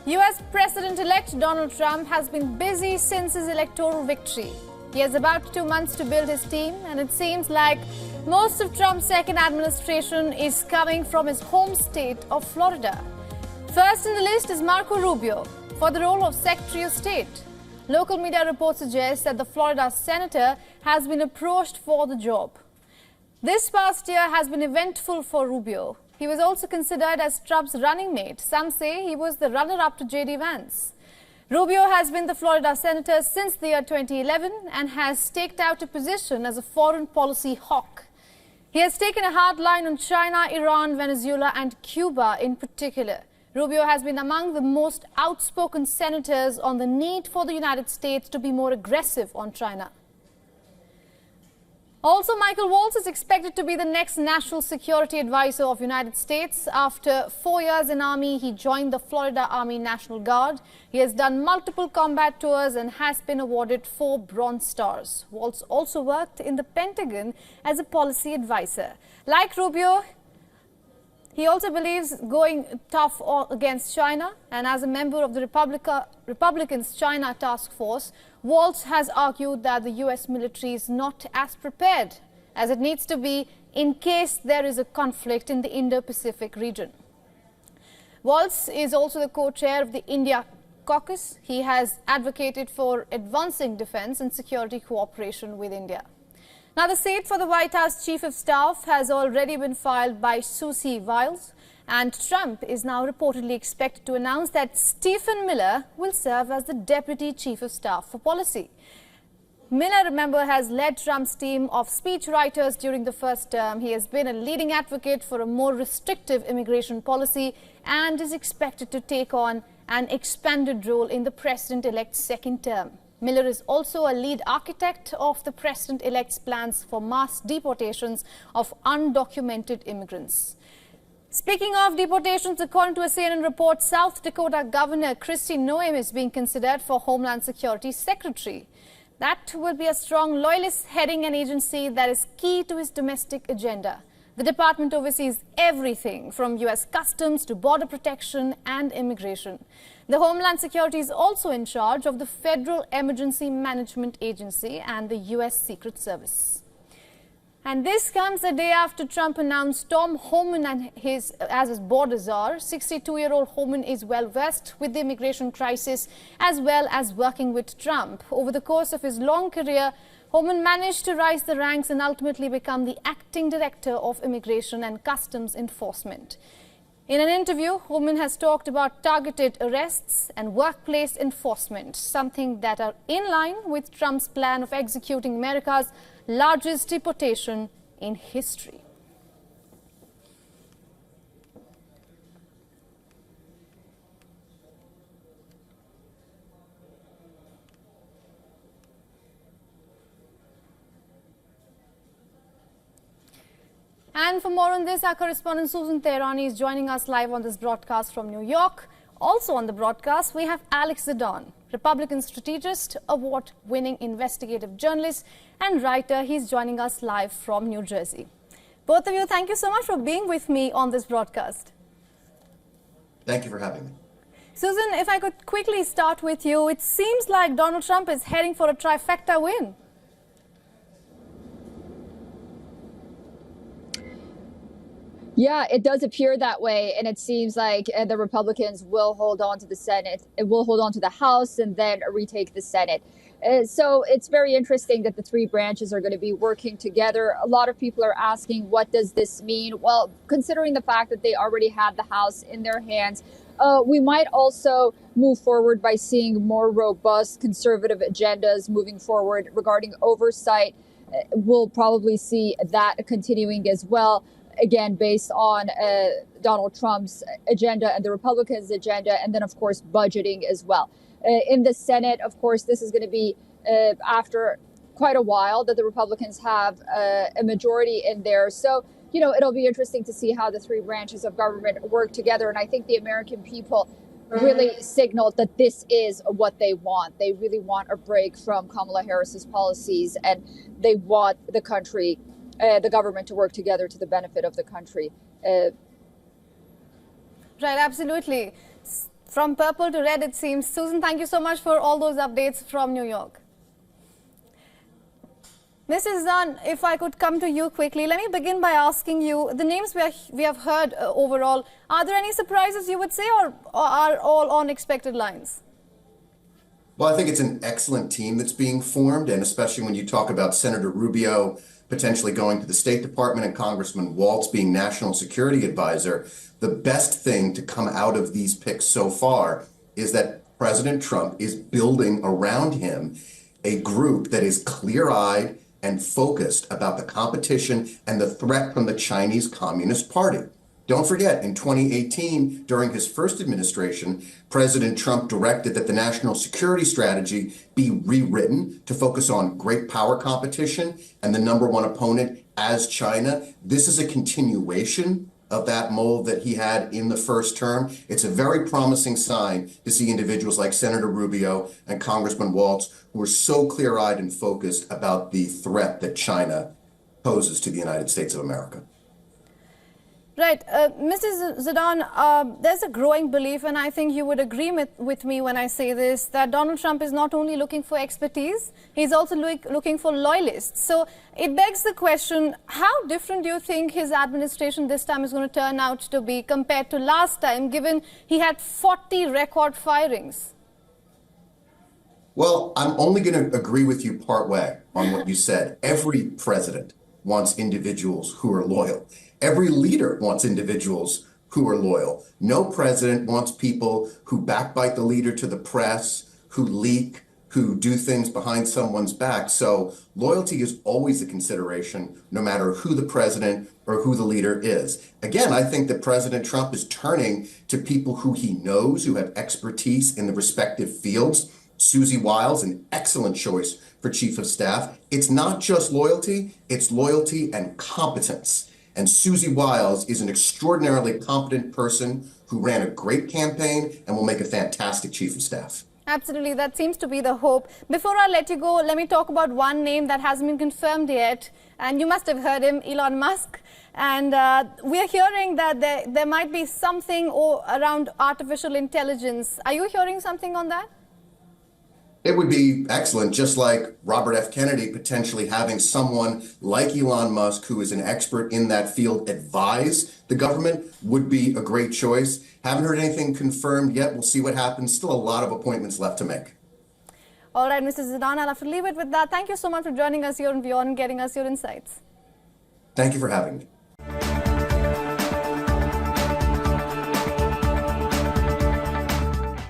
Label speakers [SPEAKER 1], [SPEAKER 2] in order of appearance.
[SPEAKER 1] US President-elect Donald Trump has been busy since his electoral victory. He has about 2 months to build his team, and it seems like most of Trump's second administration is coming from his home state of Florida. First in the list is Marco Rubio for the role of Secretary of State. Local media reports suggest that the Florida senator has been approached for the job. This past year has been eventful for Rubio. He was also considered as Trump's running mate. Some say he was the runner-up to J.D. Vance. Rubio has been the Florida senator since the year 2011 and has staked out a position as a foreign policy hawk. He has taken a hard line on China, Iran, Venezuela and Cuba in particular. Rubio has been among the most outspoken senators on the need for the United States to be more aggressive on China. Also, Michael Waltz is expected to be the next National Security Advisor of the United States. After 4 years in Army, he joined the Florida Army National Guard. He has done multiple combat tours and has been awarded 4 Bronze Stars. Waltz also worked in the Pentagon as a policy advisor. Like Rubio, he also believes going tough against China, and as a member of the Republicans' China Task Force, Waltz has argued that the US military is not as prepared as it needs to be in case there is a conflict in the Indo-Pacific region. Waltz is also the co-chair of the India Caucus. He has advocated for advancing defense and security cooperation with India. Now, the seat for the White House Chief of Staff has already been filed by Susie Wiles, and Trump is now reportedly expected to announce that Stephen Miller will serve as the Deputy Chief of Staff for Policy. Miller, remember, has led Trump's team of speechwriters during the first term. He has been a leading advocate for a more restrictive immigration policy and is expected to take on an expanded role in the president-elect's second term. Miller is also a lead architect of the president-elect's plans for mass deportations of undocumented immigrants. Speaking of deportations, according to a CNN report, South Dakota Governor Christie is being considered for Homeland Security Secretary. That will be a strong loyalist heading an agency that is key to his domestic agenda. The department oversees everything from U.S. Customs to border protection and immigration. The Homeland Security is also in charge of the Federal Emergency Management Agency and the U.S. Secret Service. And this comes a day after Trump announced Tom Homan as his border czar. 62-year-old Homan is well versed with the immigration crisis as well as working with Trump. Over the course of his long career, Homan managed to rise the ranks and ultimately become the acting director of Immigration and Customs Enforcement. In an interview, Homan has talked about targeted arrests and workplace enforcement, something that are in line with Trump's plan of executing America's largest deportation in history. And for more on this, our correspondent Susan Tehrani is joining us live on this broadcast from New York. Also on the broadcast, we have Alex Zidon, Republican strategist, award-winning investigative journalist and writer. He's joining us live from New Jersey. Both of you, thank you so much for being with me on this broadcast.
[SPEAKER 2] Thank you for having me.
[SPEAKER 1] Susan, if I could quickly start with you, it seems like Donald Trump is heading for a trifecta win.
[SPEAKER 3] Yeah, it does appear that way, and it seems like the Republicans will hold on to the Senate, it will hold on to the House, and then retake the Senate. So it's very interesting that the 3 branches are going to be working together. A lot of people are asking, what does this mean? Well, considering the fact that they already had the House in their hands, we might also move forward by seeing more robust conservative agendas moving forward regarding oversight. We'll probably see that continuing as well. Again, based on Donald Trump's agenda and the Republicans' agenda, and then, of course, budgeting as well. In the Senate, of course, this is going to be after quite a while that the Republicans have a majority in there. So, you know, it'll be interesting to see how the 3 branches of government work together. And I think the American people really signaled that this is what they want. They really want a break from Kamala Harris's policies, and they want the country, the government to work together to the benefit of the country.
[SPEAKER 1] Right, absolutely. From purple to red, it seems. Susan, thank you so much for all those updates from New York. Mrs. Zahn, if I could come to you quickly, let me begin by asking you, the names we have heard overall, are there any surprises you would say, or are all on expected lines?
[SPEAKER 2] Well, I think it's an excellent team that's being formed, and especially when you talk about Senator Rubio potentially going to the State Department and Congressman Waltz being National Security Advisor, the best thing to come out of these picks so far is that President Trump is building around him a group that is clear-eyed and focused about the competition and the threat from the Chinese Communist Party. Don't forget, in 2018, during his first administration, President Trump directed that the national security strategy be rewritten to focus on great power competition and the number one opponent as China. This is a continuation of that mold that he had in the first term. It's a very promising sign to see individuals like Senator Rubio and Congressman Waltz who are so clear-eyed and focused about the threat that China poses to the United States of America.
[SPEAKER 1] Right. Mrs. Zidane, there's a growing belief, and I think you would agree with me when I say this, that Donald Trump is not only looking for expertise, he's also looking for loyalists. So it begs the question, how different do you think his administration this time is going to turn out to be compared to last time, given he had 40 record firings?
[SPEAKER 2] Well, I'm only going to agree with you part way on what you said. Every president wants individuals who are loyal. Every leader wants individuals who are loyal. No president wants people who backbite the leader to the press, who leak, who do things behind someone's back. So loyalty is always a consideration, no matter who the president or who the leader is. Again, I think that President Trump is turning to people who he knows, who have expertise in the respective fields. Susie Wiles, an excellent choice for chief of staff. It's not just loyalty, it's loyalty and competence. And Susie Wiles is an extraordinarily competent person who ran a great campaign and will make a fantastic chief of staff.
[SPEAKER 1] Absolutely, that seems to be the hope. Before I let you go, let me talk about one name that hasn't been confirmed yet, and you must have heard him, Elon Musk. And we're hearing that there might be something around artificial intelligence. Are you hearing something on that?
[SPEAKER 2] It would be excellent, just like Robert F. Kennedy potentially having someone like Elon Musk, who is an expert in that field, advise the government would be a great choice. Haven't heard anything confirmed yet. We'll see what happens. Still a lot of appointments left to make.
[SPEAKER 1] All right, Mr. Zidane, I'll have to leave it with that. Thank you so much for joining us here on WION and getting us your insights.
[SPEAKER 2] Thank you for having me.